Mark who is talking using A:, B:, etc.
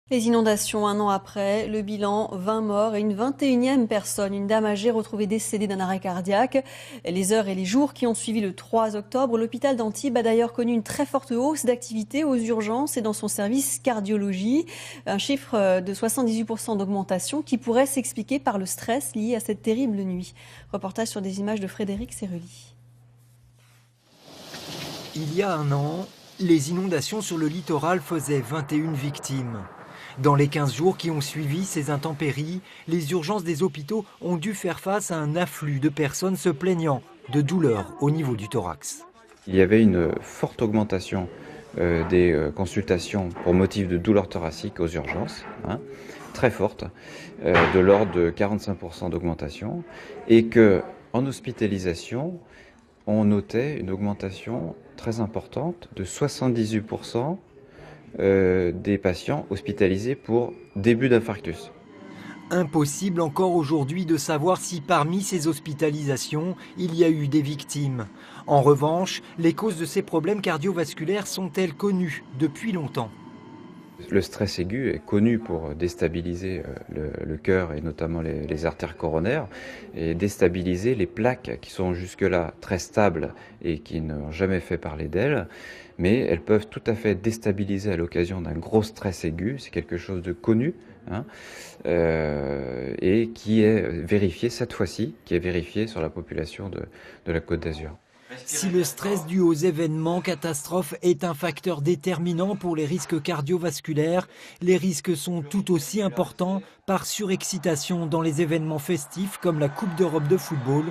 A: Les inondations un an après, le bilan 20 morts et une 21e personne, une dame âgée retrouvée décédée d'un arrêt cardiaque. Les heures et les jours qui ont suivi le 3 octobre, l'hôpital d'Antibes a d'ailleurs connu une très forte hausse d'activité aux urgences et dans son service cardiologie. Un chiffre de 78% d'augmentation qui pourrait s'expliquer par le stress lié à cette terrible nuit. Reportage sur des images de Frédéric Serruli.
B: Il y a un an, les inondations sur le littoral faisaient 21 victimes. Dans les 15 jours qui ont suivi ces intempéries, les urgences des hôpitaux ont dû faire face à un afflux de personnes se plaignant de douleurs au niveau du thorax.
C: Il y avait une forte augmentation des consultations pour motif de douleurs thoraciques aux urgences, très forte, de l'ordre de 45% d'augmentation, et qu'en hospitalisation, on notait une augmentation très importante de 78% des patients hospitalisés pour début d'infarctus.
B: Impossible encore aujourd'hui de savoir si parmi ces hospitalisations, il y a eu des victimes. En revanche, les causes de ces problèmes cardiovasculaires sont-elles connues depuis longtemps ?
C: Le stress aigu est connu pour déstabiliser le cœur et notamment les artères coronaires et déstabiliser les plaques qui sont jusque-là très stables et qui n'ont jamais fait parler d'elles, mais elles peuvent tout à fait déstabiliser à l'occasion d'un gros stress aigu, c'est quelque chose de connu, et qui est vérifié cette fois-ci, qui est vérifié sur la population de la Côte d'Azur.
B: Si le stress dû aux événements catastrophes est un facteur déterminant pour les risques cardiovasculaires, les risques sont tout aussi importants par surexcitation dans les événements festifs comme la Coupe d'Europe de football